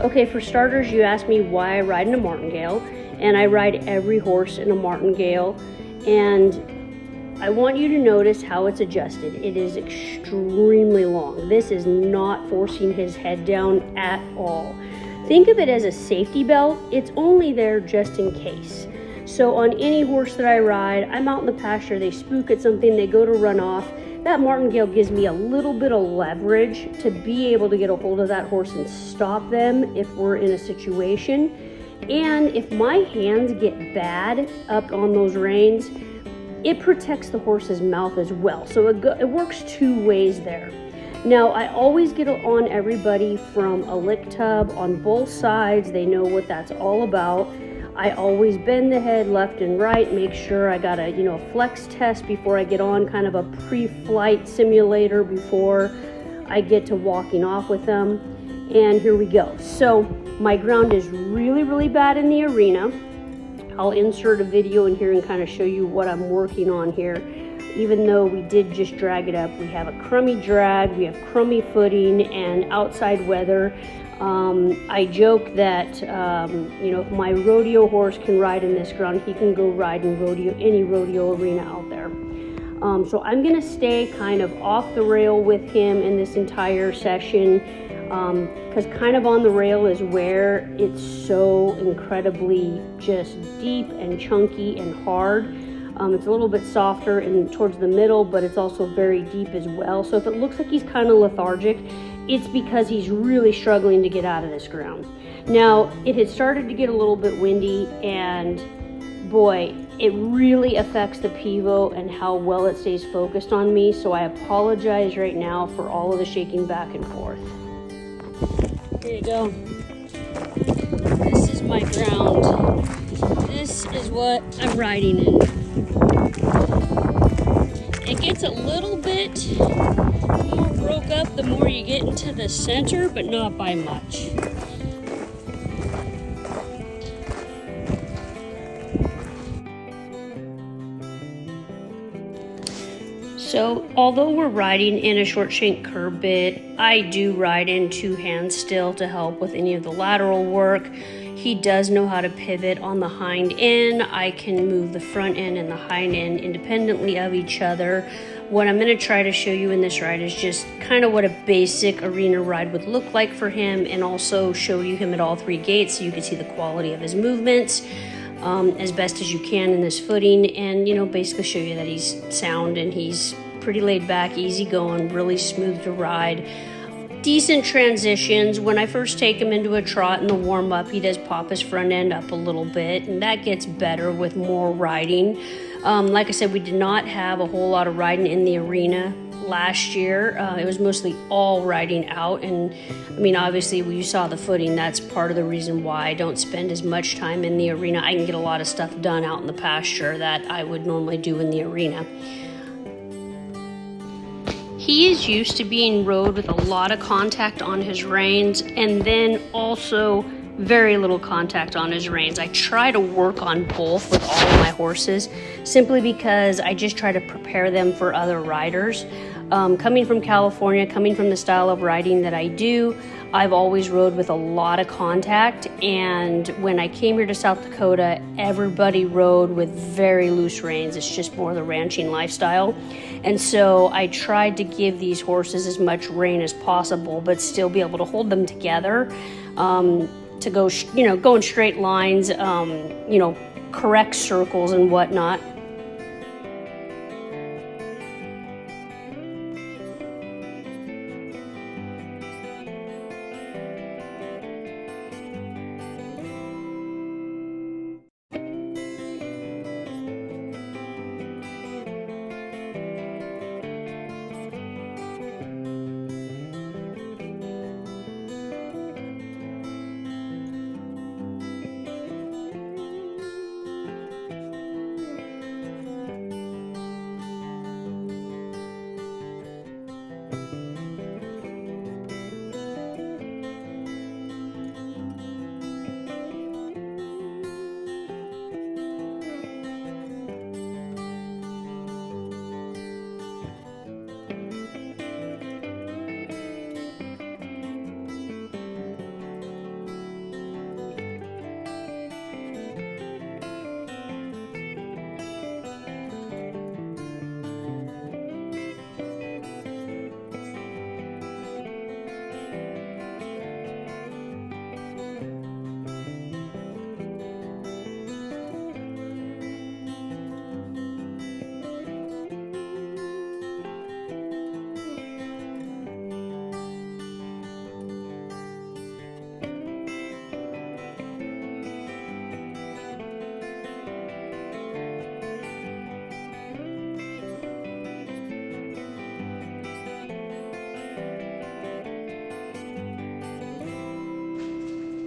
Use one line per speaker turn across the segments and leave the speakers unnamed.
Okay, for starters, you asked me why I ride in a martingale, and I ride every horse in a martingale, and I want you to notice how it's adjusted. It is extremely long. This is not forcing his head down at all. Think of it as a safety belt. It's only there just in case. So on any horse that I ride, I'm out in the pasture, they spook at something, they go to run off. That martingale gives me a little bit of leverage to be able to get a hold of that horse and stop them if we're in a situation. And if my hands get bad up on those reins, it protects the horse's mouth as well. So it works two ways there. Now, I always get on everybody from a lick tub on both sides. They know what that's all about. I always bend the head left and right, make sure I got a flex test before I get on, kind of a pre-flight simulator before I get to walking off with them. And here we go. So my ground is really, really bad in the arena. I'll insert a video in here and kind of show you what I'm working on here. Even though we did just drag it up, we have a crummy drag, we have crummy footing and outside weather. I joke that, if my rodeo horse can ride in this ground, he can go ride in any rodeo arena out there. So I'm going to stay kind of off the rail with him in this entire session, because kind of on the rail is where it's so incredibly just deep and chunky and hard. It's a little bit softer and towards the middle, but it's also very deep as well. So if it looks like he's kind of lethargic, it's because he's really struggling to get out of this ground. Now, it had started to get a little bit windy, and boy, it really affects the pivot and how well it stays focused on me. So I apologize right now for all of the shaking back and forth. Here you go. This is my ground. This is what I'm riding in. It gets a little bit more broke up the more you get into the center, but not by much. So although we're riding in a short shank curb bit, I do ride in two hands still to help with any of the lateral work. He does know how to pivot on the hind end. I can move the front end and the hind end independently of each other. What I'm going to try to show you in this ride is just kind of what a basic arena ride would look like for him, and also show you him at all three gaits so you can see the quality of his movements as best as you can in this footing, and basically show you that he's sound and he's pretty laid back, easy going, really smooth to ride. Decent transitions. When I first take him into a trot in the warm-up, he does pop his front end up a little bit, and that gets better with more riding. Like I said, we did not have a whole lot of riding in the arena last year. It was mostly all riding out, and obviously you saw the footing. That's part of the reason why I don't spend as much time in the arena. I can get a lot of stuff done out in the pasture that I would normally do in the arena. He is used to being rode with a lot of contact on his reins, and then also very little contact on his reins. I try to work on both with all of my horses, simply because I just try to prepare them for other riders. Coming from California, coming from the style of riding that I do, I've always rode with a lot of contact, and when I came here to South Dakota, everybody rode with very loose reins. It's just more the ranching lifestyle. And so I tried to give these horses as much rein as possible, but still be able to hold them together, to go, go in straight lines, correct circles and whatnot.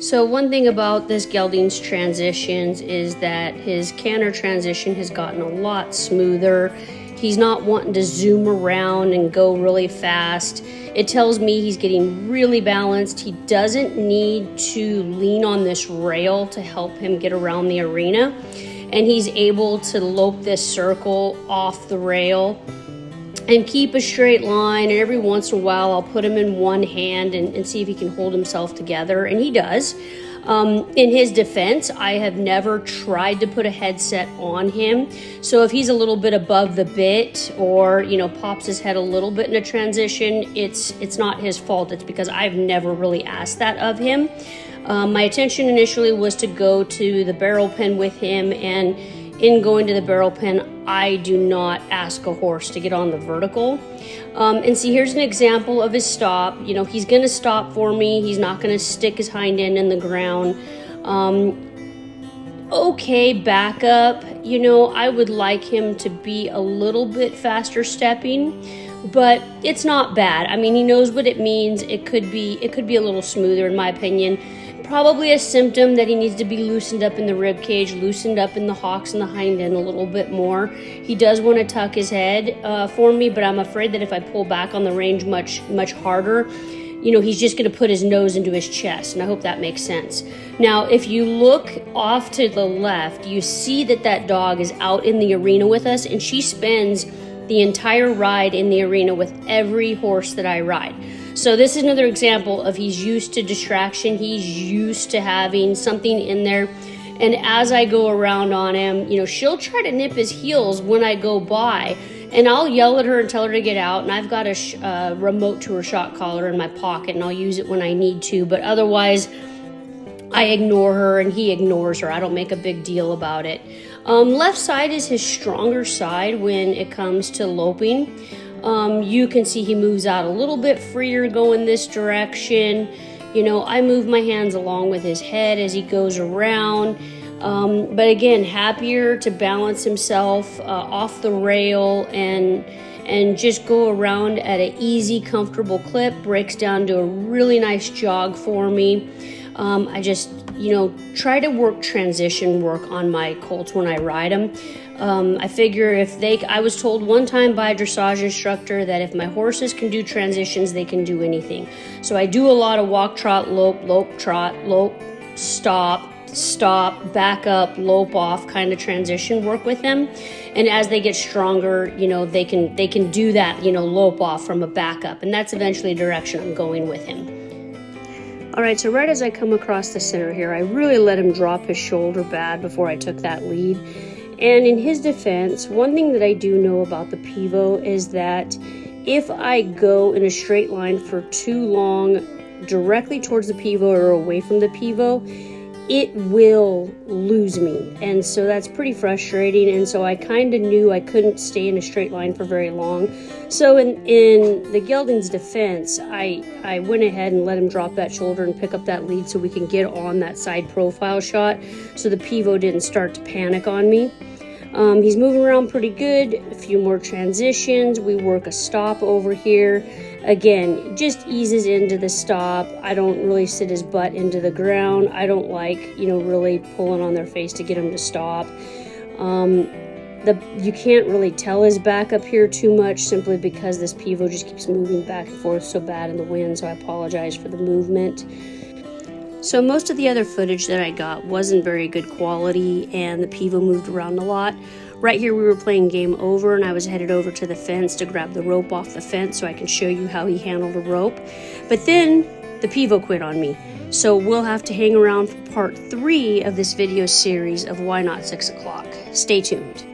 So one thing about this gelding's transitions is that his canter transition has gotten a lot smoother. He's not wanting to zoom around and go really fast. It tells me he's getting really balanced. He doesn't need to lean on this rail to help him get around the arena. And he's able to lope this circle off the rail and keep a straight line. And every once in a while, I'll put him in one hand and see if he can hold himself together. And he does. In his defense, I have never tried to put a headset on him. So if he's a little bit above the bit or, you know, pops his head a little bit in a transition, it's not his fault. It's because I've never really asked that of him. My intention initially was to go to the barrel pen with him, and in going to the barrel pen, I do not ask a horse to get on the vertical. And see, here's an example of his stop. You know, he's going to stop for me. He's not going to stick his hind end in the ground. Okay, back up. You know, I would like him to be a little bit faster stepping, but it's not bad. I mean, he knows what it means. It could be a little smoother, in my opinion. Probably a symptom that he needs to be loosened up in the rib cage, loosened up in the hocks and the hind end a little bit more. He does want to tuck his head for me, but I'm afraid that if I pull back on the range much harder, you know, he's just going to put his nose into his chest, and I hope that makes sense. Now, if you look off to the left, you see that dog is out in the arena with us, and she spends the entire ride in the arena with every horse that I ride. So this is another example of he's used to distraction. He's used to having something in there. And as I go around on him, you know, she'll try to nip his heels when I go by. And I'll yell at her and tell her to get out. And I've got a remote to her shock collar in my pocket, and I'll use it when I need to. But otherwise, I ignore her and he ignores her. I don't make a big deal about it. Left side is his stronger side when it comes to loping. You can see he moves out a little bit freer going this direction. You know, I move my hands along with his head as he goes around. But again, happier to balance himself off the rail and just go around at an easy, comfortable clip. Breaks down to a really nice jog for me. I just, you know, try to work transition work on my colts when I ride them. I figure I was told one time by a dressage instructor that if my horses can do transitions, they can do anything. So I do a lot of walk, trot, lope, trot, lope, stop, back up, lope off kind of transition work with them. And as they get stronger, you know, they can do that, you know, lope off from a back up. And that's eventually the direction I'm going with him. All right, so right as I come across the center here, I really let him drop his shoulder bad before I took that lead. And in his defense, one thing that I do know about the pivot is that if I go in a straight line for too long directly towards the pivot or away from the pivot, it will lose me. And so that's pretty frustrating. And so I kind of knew I couldn't stay in a straight line for very long. So in the gelding's defense, I went ahead and let him drop that shoulder and pick up that lead so we can get on that side profile shot so the pivot didn't start to panic on me. He's moving around pretty good. A few more transitions. We work a stop over here. Again, just eases into the stop. I don't really sit his butt into the ground. I don't like, you know, really pulling on their face to get him to stop. You can't really tell his back up here too much simply because this pivot just keeps moving back and forth so bad in the wind, so I apologize for the movement. So most of the other footage that I got wasn't very good quality, and the pivot moved around a lot. Right here we were playing game over, and I was headed over to the fence to grab the rope off the fence so I can show you how he handled the rope. But then the pivot quit on me. So we'll have to hang around for part 3 of this video series of Why Not 6 O'Clock. Stay tuned.